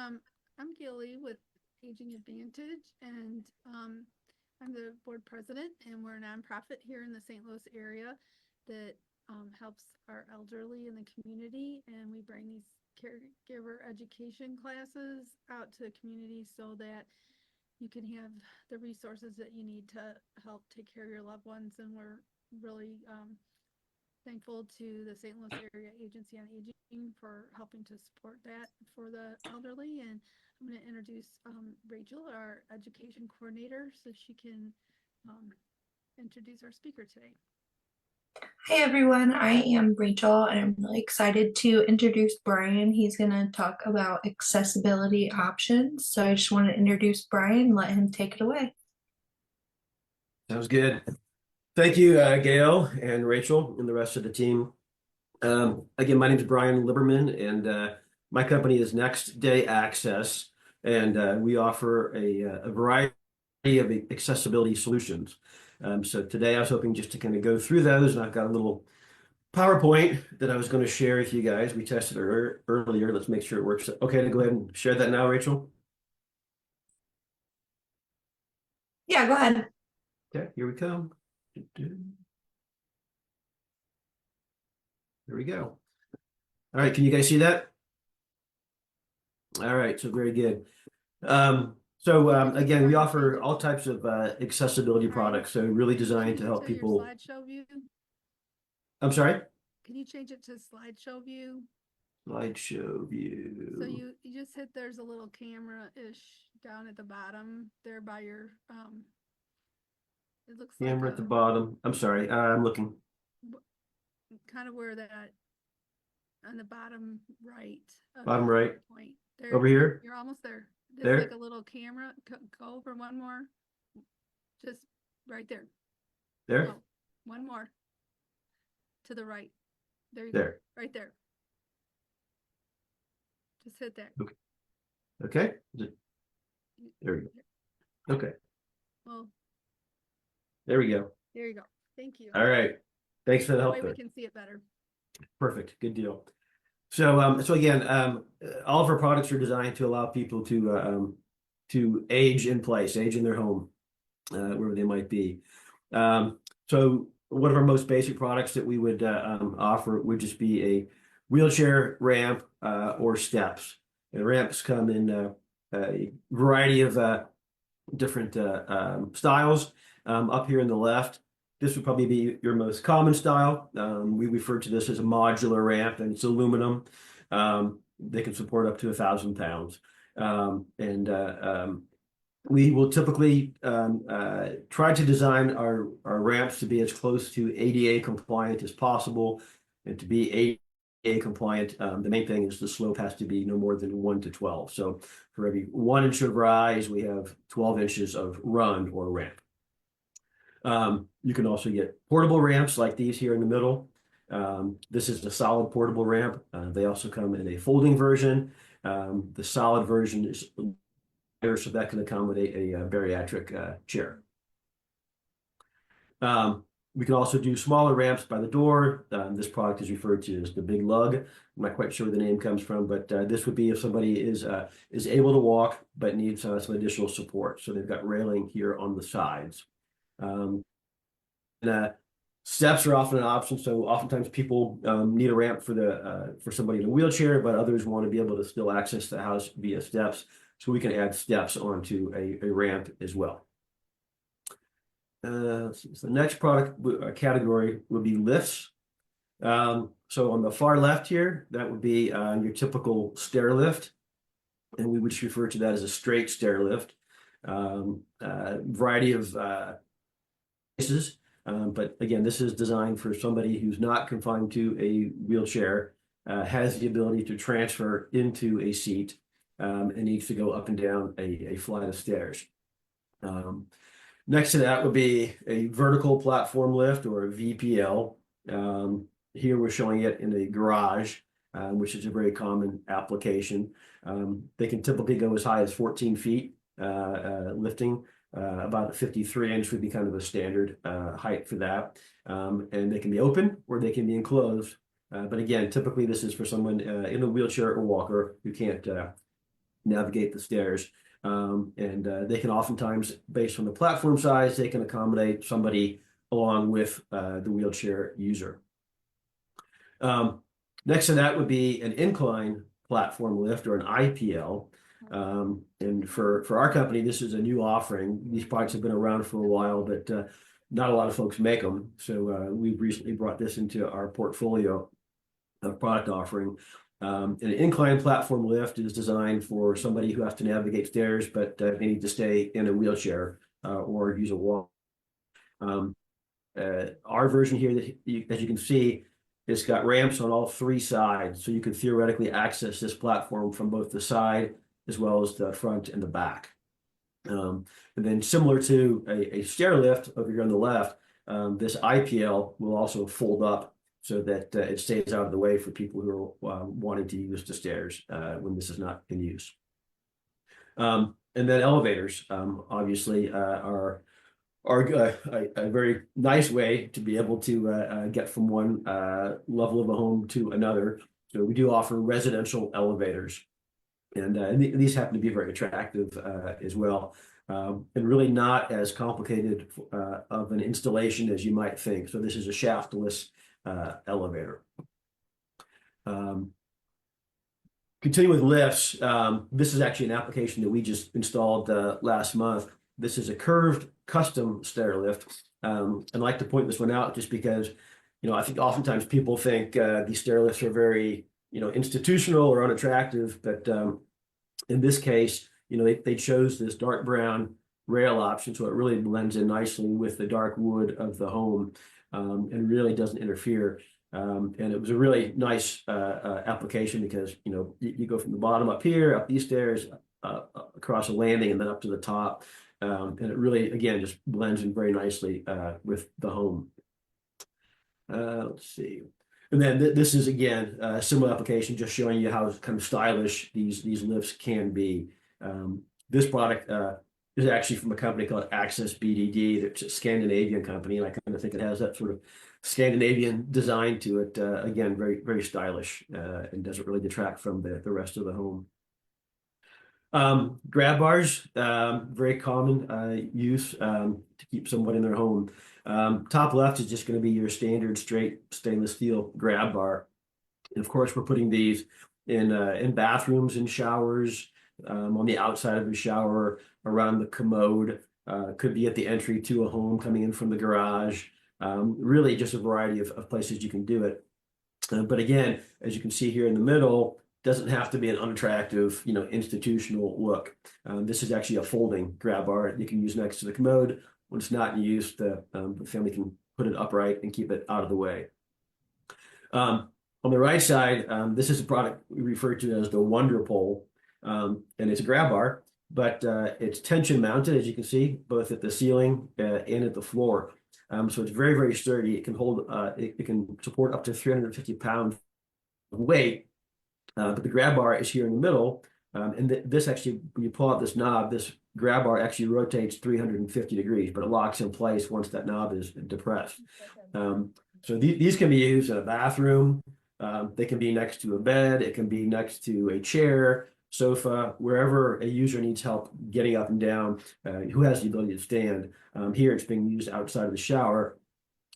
I'm Gilly with Aging Advantage, and I'm the board president, and we're a nonprofit here in the St. Louis area that helps our elderly in the community, and we bring these caregiver education classes out to the community so that you can have the resources that you need to help take care of your loved ones. And we're really thankful to the St. Louis Area Agency on Aging for helping to support that for the elderly. And I'm going to introduce Rachel, our education coordinator, so she can introduce our speaker today. Hi everyone, I am Rachel and I'm really excited to introduce Brian. He's going to talk about accessibility options. So I just want to introduce Brian and let him take it away. Sounds good. Thank you, Gail and Rachel and the rest of the team. Again, my name is Brian Liberman, and my company is NextDay Access, and we offer a variety of accessibility solutions. So today I was hoping just to kind of go through those, and I've got a little PowerPoint that I was going to share with you guys. We tested it earlier. Let's make sure it works. Okay, to go ahead and share that now, Rachel? Yeah, go ahead. Okay, here we come. There we go. All right, can you guys see that? All right, so very good. Again, we offer all types of accessibility products, so really designed to help people. Slideshow view. I'm sorry? Can you change it to slideshow view? Slideshow view. So you just hit, there's a little camera-ish down at the bottom there by your, it looks Camera like at the bottom. I'm sorry, I'm looking. Kind of where that, on the bottom right. Bottom right. Point. There, over here? You're almost there. There's there? like a little camera. Go over one more. Just right there. There? Oh, one more. To the right. There you there. Go. Right there. Just hit that. Okay. Okay. There we go. Okay. Well, there we go. there you go. Thank you. All right. Thanks for the help. That way we can see it better. Perfect. Good deal. So, again, all of our products are designed to allow people to age in place, age in their home, wherever they might be. So one of our most basic products that we would offer would just be a wheelchair ramp or steps. And ramps come in a variety of different styles. Up here in the left, this would probably be your most common style. We refer to this as a modular ramp, and it's aluminum. They can support up to 1,000 pounds. We will typically try to design our ramps to be as close to ADA compliant as possible. And to be ADA compliant, the main thing is the slope has to be no more than 1 to 12. So for every 1 inch of rise, we have 12 inches of run or ramp. You can also get portable ramps like these here in the middle. This is a solid portable ramp. They also come in a folding version. The solid version is so that can accommodate a bariatric chair. We can also do smaller ramps by the door. This product is referred to as the Big Lug. I'm not quite sure where the name comes from, but this would be if somebody is able to walk but needs some additional support. So they've got railing here on the sides. Steps are often an option. So oftentimes people need a ramp for somebody in a wheelchair, but others want to be able to still access the house via steps. So we can add steps onto a ramp as well. So the next product category would be lifts. So on the far left here, that would be your typical stair lift, and we would just refer to that as a straight stair lift. Variety of places, but again, this is designed for somebody who's not confined to a wheelchair, has the ability to transfer into a seat, and needs to go up and down a flight of stairs. Next to that would be a vertical platform lift, or a VPL. Here we're showing it in a garage, which is a very common application. They can typically go as high as 14 feet lifting. About a 53-inch would be kind of a standard height for that. And they can be open or they can be enclosed. But again, typically this is for someone in a wheelchair or walker who can't navigate the stairs. They can oftentimes, based on the platform size, they can accommodate somebody along with the wheelchair user. Next to that would be an incline platform lift, or an IPL. And for our company, this is a new offering. These products have been around for a while, but not a lot of folks make them. So we've recently brought this into our portfolio of product offering. An incline platform lift is designed for somebody who has to navigate stairs, but they need to stay in a wheelchair or use a walk. Our version here, as you can see, it's got ramps on all three sides, so you could theoretically access this platform from both the side as well as the front and the back. And then, similar to a stair lift over here on the left, this IPL will also fold up so that it stays out of the way for people who are wanting to use the stairs when this is not in use. And then elevators, obviously, are a very nice way to be able to get from one level of a home to another. So we do offer residential elevators, and these happen to be very attractive as well, and really not as complicated of an installation as you might think. So this is a shaftless elevator. Continue with lifts. This is actually an application that we just installed last month. This is a curved custom stair lift. I'd like to point this one out just because, I think oftentimes people think these stair lifts are very, institutional or unattractive, but in this case, they chose this dark brown rail option, so it really blends in nicely with the dark wood of the home, and really doesn't interfere. And it was a really nice application because, you go from the bottom up here, up these stairs, across a landing, and then up to the top. And it really, again, just blends in very nicely with the home. Let's see. And then this is, again, a similar application, just showing you how kind of stylish these lifts can be. This product is actually from a company called Access BDD. It's a Scandinavian company, and I kind of think it has that sort of Scandinavian design to it. Again, very, very stylish, and doesn't really detract from the rest of the home. Grab bars, very common use to keep someone in their home. Top left is just going to be your standard straight stainless steel grab bar. And of course, we're putting these in bathrooms, in showers, on the outside of the shower, around the commode, could be at the entry to a home coming in from the garage. Really just a variety of places you can do it. But again, as you can see here in the middle, doesn't have to be an unattractive, institutional look. This is actually a folding grab bar you can use next to the commode. When it's not in use, the family can put it upright and keep it out of the way. On the right side, this is a product we refer to as the Wonder Pole, and it's a grab bar, but it's tension mounted, as you can see, both at the ceiling and at the floor. So it's very, very sturdy. It can hold, it can support up to 350 pounds of weight. But the grab bar is here in the middle, and this actually, when you pull out this knob, this grab bar actually rotates 350 degrees, but it locks in place once that knob is depressed. So these can be used in a bathroom. They can be next to a bed. It can be next to a chair, sofa, wherever a user needs help getting up and down, who has the ability to stand. Here it's being used outside of the shower.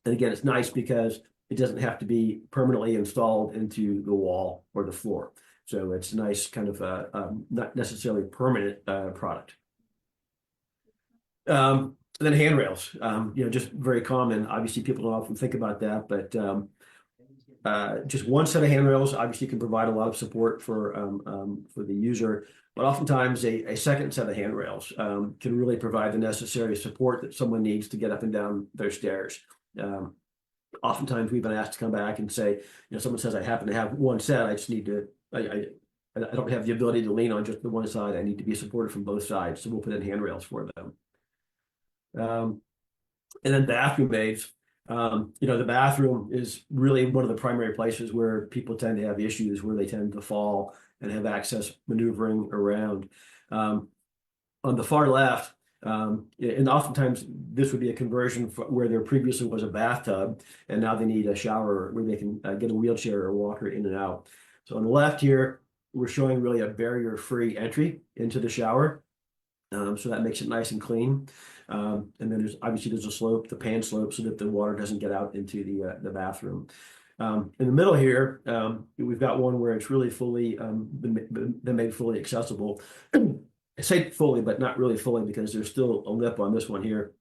And again, it's nice because it doesn't have to be permanently installed into the wall or the floor. So it's a nice kind of not necessarily permanent product. And then handrails, just very common. Obviously, people don't often think about that, but just one set of handrails obviously can provide a lot of support for the user. But oftentimes, a second set of handrails can really provide the necessary support that someone needs to get up and down their stairs. Oftentimes we've been asked to come back and say, someone says, I happen to have one set. I just need to, I don't have the ability to lean on just the one side. I need to be supported from both sides. So we'll put in handrails for them. And then bathroom aids. The bathroom is really one of the primary places where people tend to have issues, where they tend to fall and have access maneuvering around. On the far left, and oftentimes this would be a conversion where there previously was a bathtub, and now they need a shower where they can get a wheelchair or walker in and out. So on the left here, we're showing really a barrier-free entry into the shower. So that makes it nice and clean. And then there's a slope, the pan slope, so that the water doesn't get out into the bathroom. In the middle here, we've got one where it's really fully been made fully accessible. I say fully, but not really fully because there's still a lip on this one here.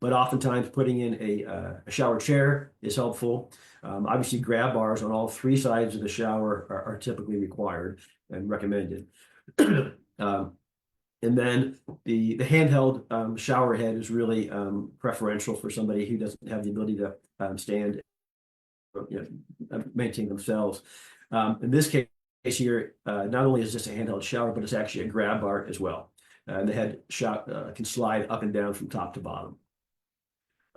But oftentimes putting in a shower chair is helpful. Obviously, grab bars on all three sides of the shower are typically required and recommended. And then the handheld shower head is really preferential for somebody who doesn't have the ability to stand, maintain themselves. In this case here, not only is this a handheld shower, but it's actually a grab bar as well. And the head can slide up and down from top to bottom.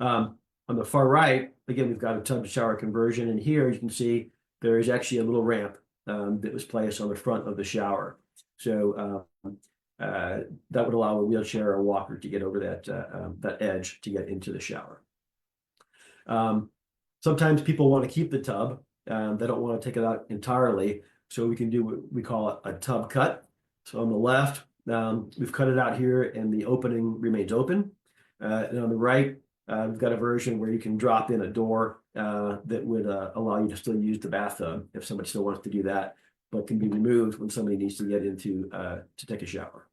On the far right, again, we've got a tub to shower conversion, and here you can see there is actually a little ramp that was placed on the front of the shower. So that would allow a wheelchair or a walker to get over that edge to get into the shower. Sometimes people want to keep the tub. They don't want to take it out entirely. So we can do what we call a tub cut. So on the left, we've cut it out here and the opening remains open. And on the right, we've got a version where you can drop in a door that would allow you to still use the bathtub if somebody still wants to do that, but can be removed when somebody needs to get into to take a shower.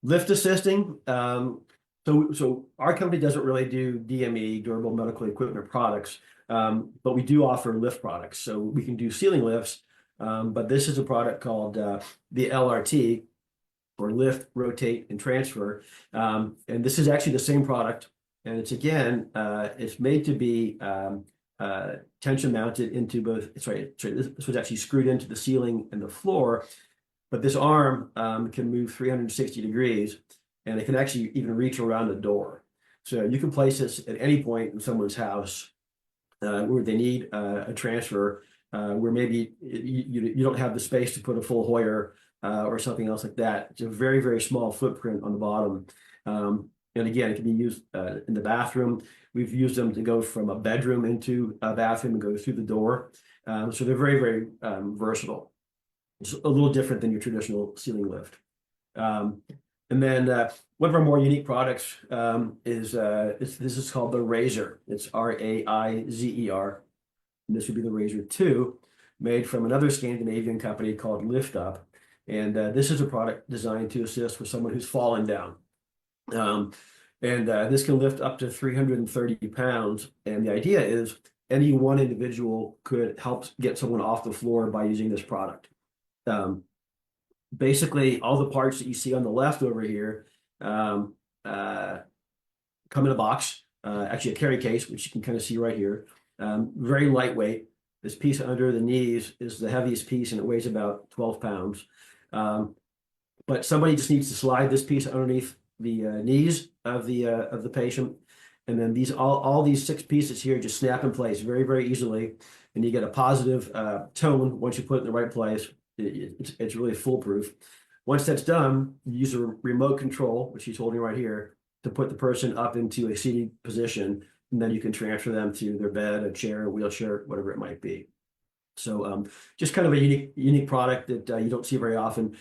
Lift assisting. So our company doesn't really do DME, durable medical equipment products, but we do offer lift products. So we can do ceiling lifts, but this is a product called the LRT, or lift, rotate, and transfer. And this is actually the same product. And it's again, it's made to be tension mounted into both. This was actually screwed into the ceiling and the floor. But this arm can move 360 degrees, and it can actually even reach around the door. So you can place this at any point in someone's house where they need a transfer, where maybe you don't have the space to put a full Hoyer or something else like that. It's a very, very small footprint on the bottom. And again, it can be used in the bathroom. We've used them to go from a bedroom into a bathroom and go through the door. So they're very, very versatile. It's a little different than your traditional ceiling lift. And then one of our more unique products is this is called the Razor. It's RAIZER. And this would be the Razor 2, made from another Scandinavian company called Lift Up. And this is a product designed to assist with someone who's fallen down. And this can lift up to 330 pounds. And the idea is any one individual could help get someone off the floor by using this product. Basically, all the parts that you see on the left over here come in a box, actually a carry case, which you can kind of see right here. Very lightweight. This piece under the knees is the heaviest piece, and it weighs about 12 pounds. But somebody just needs to slide this piece underneath the knees of the patient, and then all these 6 pieces here just snap in place very, very easily, and you get a positive tone once you put it in the right place. It's really foolproof. Once that's done, you use a remote control, which he's holding right here, to put the person up into a seated position, and then you can transfer them to their bed, a chair, a wheelchair, whatever it might be. So just kind of a unique product that you don't see very often.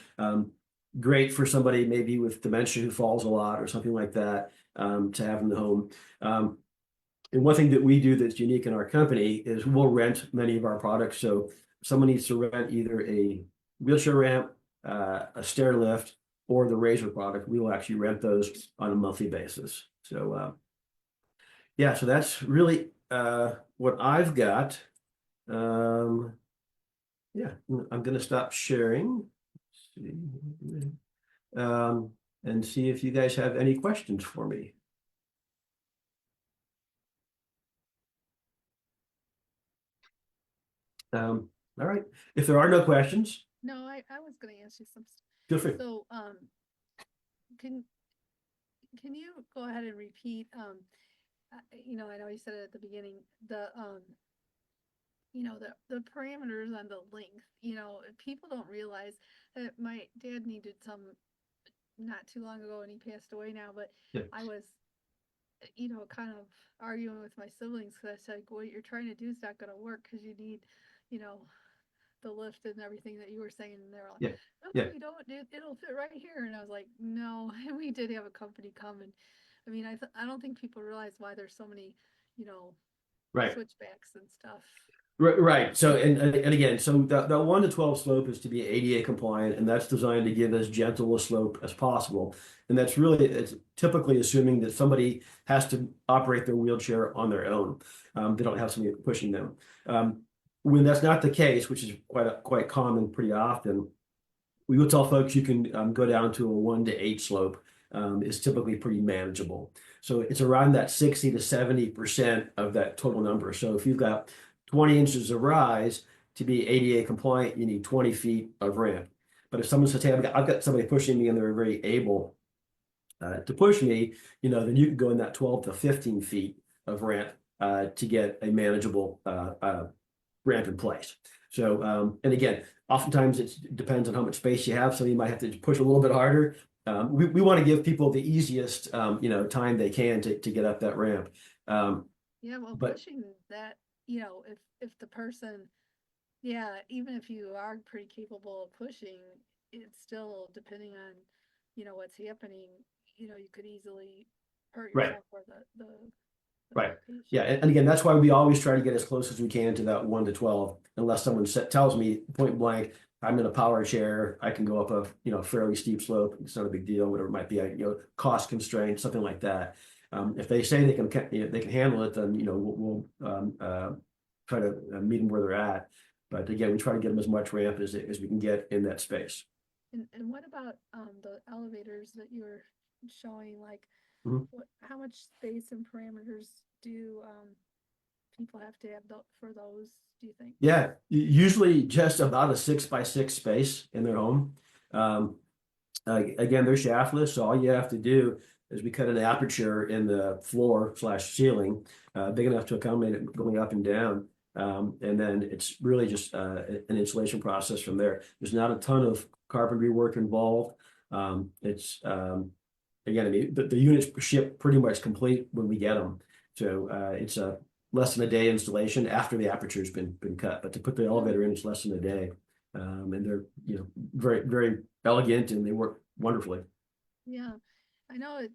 Great for somebody maybe with dementia who falls a lot or something like that, to have in the home. And one thing that we do that's unique in our company is we'll rent many of our products. So if someone needs to rent either a wheelchair ramp, a stair lift, or the Razor product, we will actually rent those on a monthly basis. So yeah, so that's really what I've got. Yeah, I'm going to stop sharing. And see if you guys have any questions for me. All right. If there are no questions, No, I was gonna ask you some. feel free. So, can you go ahead and repeat, I know you said it at the beginning, the parameters on the length, people don't realize that my dad needed some not too long ago and he passed away now, but Yeah. I was, kind of arguing with my siblings because I said, what you're trying to do is not going to work because you need, the lift and everything that you were saying, and they're like, Yeah, oh, yeah. you don't, it'll fit right here. And I was like, no, and we did have a company come, and I mean, I don't think people realize why there's so many, you know, Right. switchbacks and stuff. Right. So, and again, so that 1 to 12 slope is to be ADA compliant, and that's designed to give as gentle a slope as possible. And that's really, it's typically assuming that somebody has to operate their wheelchair on their own. They don't have somebody pushing them. When that's not the case, which is quite common pretty often, we will tell folks you can go down to a 1 to 8 slope. Is typically pretty manageable. So it's around that 60 to 70% of that total number. So if you've got 20 inches of rise to be ADA compliant, you need 20 feet of ramp. But if someone says, hey, I've got somebody pushing me and they're very able to push me, then you can go in that 12 to 15 feet of ramp to get a manageable ramp in place. So, and again, oftentimes it depends on how much space you have. So you might have to push a little bit harder. We want to give people the easiest, time they can to get up that ramp. Yeah, well, but pushing that, if the person, yeah, even if you are pretty capable of pushing, it's still depending on, what's happening, you could easily hurt Right. yourself or the Right. patient. Yeah, and again, that's why we always try to get as close as we can to that 1 to 12, unless someone tells me point blank, I'm in a power chair, I can go up a fairly steep slope. It's not a big deal, whatever it might be, cost constraint, something like that. If they say they can handle it, then we'll try to meet them where they're at. But again, we try to get them as much ramp as we can get in that space. And what about the elevators that you were showing? Like, Mhm. how much space and parameters do people have to have for those? Do you think? Yeah, usually just about a 6x6 space in their home. Again, they're shaftless, so all you have to do is we cut an aperture in the floor/ceiling, big enough to accommodate it going up and down. And then it's really just an installation process from there. There's not a ton of carpentry work involved. Again, I mean, the units ship pretty much complete when we get them. So it's a less than a day installation after the aperture's been cut. But to put the elevator in, it's less than a day. And they're very, very elegant, and they work wonderfully. Yeah, I know it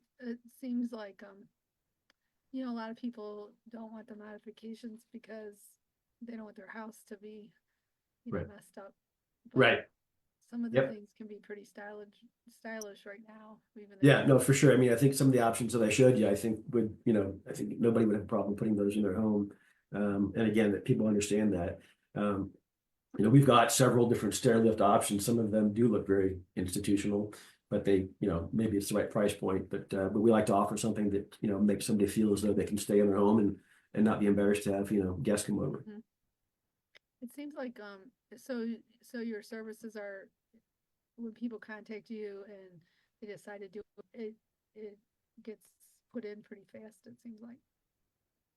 seems like a lot of people don't want the modifications because they don't want their house to be Right. messed up. But Right. some of the Yep. things can be pretty stylish right now. Even Yeah, no, for sure. I mean, I think some of the options that I showed you, I think I think nobody would have a problem putting those in their home. And again, that people understand that. We've got several different stair lift options. Some of them do look very institutional, but they, maybe it's the right price point. But we like to offer something that, makes somebody feel as though they can stay in their home and not be embarrassed to have, guests come over. Mhm. It seems like so your services are when people contact you and they decide to do it, it gets put in pretty fast, it seems like.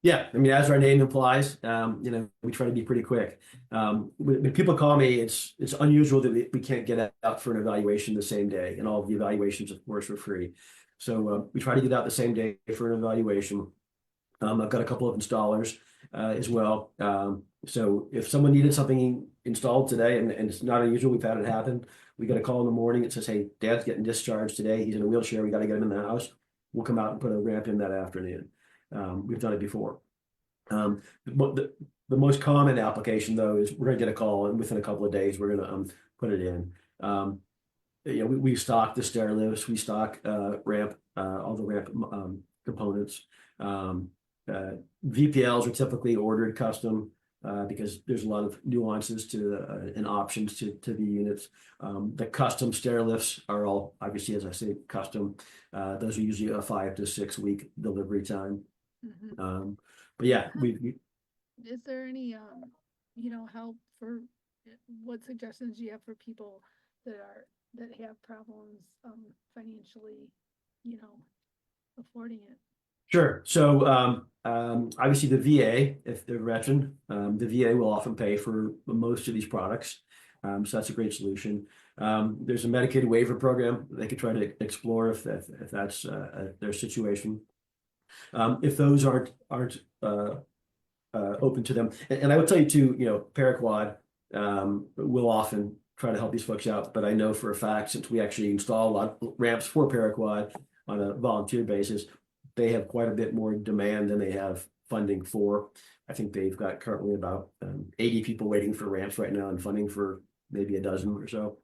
Yeah, I mean, as our name implies, we try to be pretty quick. When people call me, it's unusual that we can't get out for an evaluation the same day, and all of the evaluations, of course, are free. So we try to get out the same day for an evaluation. I've got a couple of installers as well. So if someone needed something installed today, and it's not unusual, we've had it happen. We get a call in the morning. It says, "Hey, Dad's getting discharged today. He's in a wheelchair. We got to get him in the house." We'll come out and put a ramp in that afternoon. We've done it before. The most common application, though, is we're going to get a call, and within a couple of days, we're going to put it in. We stock the stair lifts, we stock ramp, all the ramp components. VPLs are typically ordered custom because there's a lot of nuances to and options to the units. The custom stair lifts are all, obviously, as I say, custom. Those are usually a 5 to 6 week delivery time. Mhm. But yeah, we Is there any help for what suggestions do you have for people that have problems financially, affording it? Sure. So obviously the VA, if they're a veteran, the VA will often pay for most of these products. So that's a great solution. There's a Medicaid waiver program they could try to explore if that's their situation. If those aren't open to them, and I would tell you too, Paraquad, we'll often try to help these folks out. But I know for a fact, since we actually install a lot of ramps for Paraquad on a volunteer basis, they have quite a bit more demand than they have funding for. I think they've got currently about 80 people waiting for ramps right now and funding for maybe a dozen or so.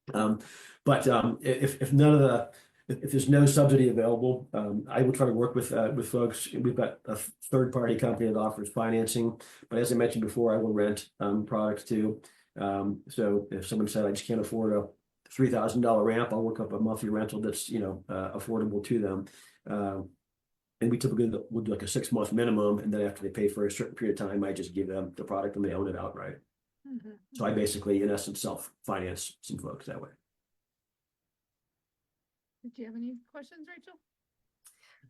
If none of the if there's no subsidy available, I will try to work with folks. We've got a third-party company that offers financing, but as I mentioned before, I will rent products too. So if someone said I just can't afford a $3,000 ramp, I'll work up a monthly rental that's affordable to them. And we typically will do like a 6-month minimum, and then after they pay for a certain period of time, I just give them the product and they own it outright. Mm-hmm. So I basically, in essence, self-finance some folks that way. Did you have any questions, Rachel?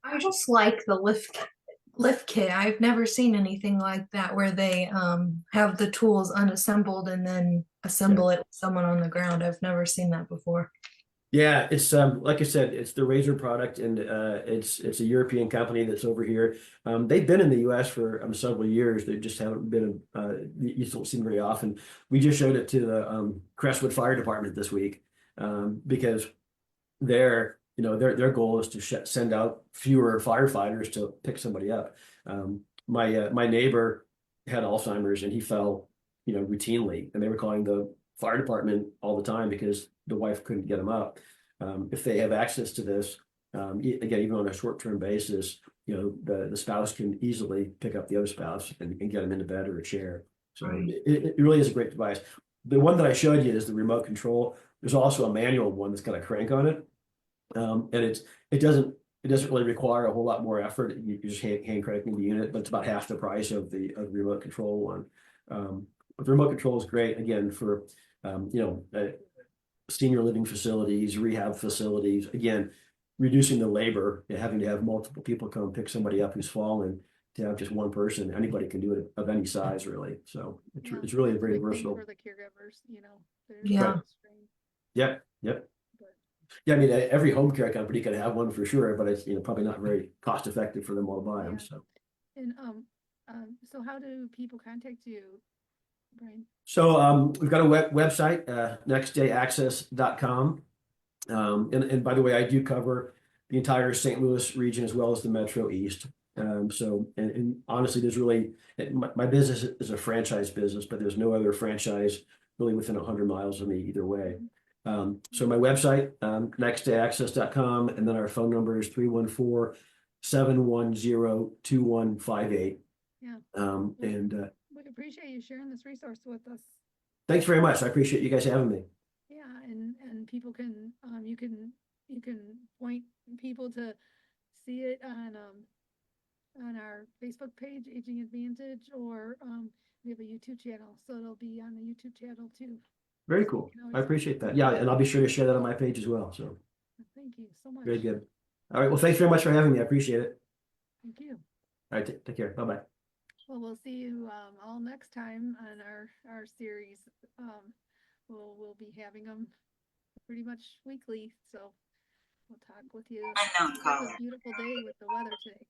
I just like the lift kit. I've never seen anything like that where they have the tools unassembled and then assemble it with someone on the ground. I've never seen that before. Yeah, it's like I said, it's the Razor product, and it's a European company that's over here. They've been in the U.S. for several years. They just haven't been. You just don't see them very often. We just showed it to the Crestwood Fire Department this week because their goal is to send out fewer firefighters to pick somebody up. My neighbor had Alzheimer's and he fell routinely, and they were calling the fire department all the time because the wife couldn't get him up. If they have access to this, again, even on a short-term basis, the spouse can easily pick up the other spouse and get them into bed or a chair. So it really is a great device. The one that I showed you is the remote control. There's also a manual one that's got a crank on it, and it doesn't really require a whole lot more effort. You just hand cranking the unit, but it's about half the price of the remote control one. But the remote control is great again for senior living facilities, rehab facilities. Again, reducing the labor, having to have multiple people come pick somebody up who's fallen. To have just one person, anybody can do it of any size, really. So it's really a very versatile for the caregivers. Yeah. Yep. Yeah, I mean, every home care company can have one for sure, but it's probably not very cost effective for them all to buy them. So. And so how do people contact you, Brian? So we've got a website, nextdayaccess.com. And by the way, I do cover the entire St. Louis region as well as the Metro East. And honestly, there's really, my business is a franchise business, but there's no other franchise really within 100 miles of me either way. So my website, nextdayaccess.com, and then our phone number is 314-710-2158. Yeah. And we appreciate you sharing this resource with us. Thanks very much. I appreciate you guys having me. Yeah, and people can you can point people to see it on our Facebook page, Aging Advantage, or we have a YouTube channel, so it'll be on the YouTube channel too. Very cool. I appreciate that. Yeah, and I'll be sure to share that on my page as well. So thank you so much. very good. All right. Well, thanks very much for having me. I appreciate it. Thank you. All right. Take care. Bye-bye. Well, we'll see you all next time on our series. We'll be having them pretty much weekly, so we'll talk with you. Unknown It's caller. a beautiful day with the weather today.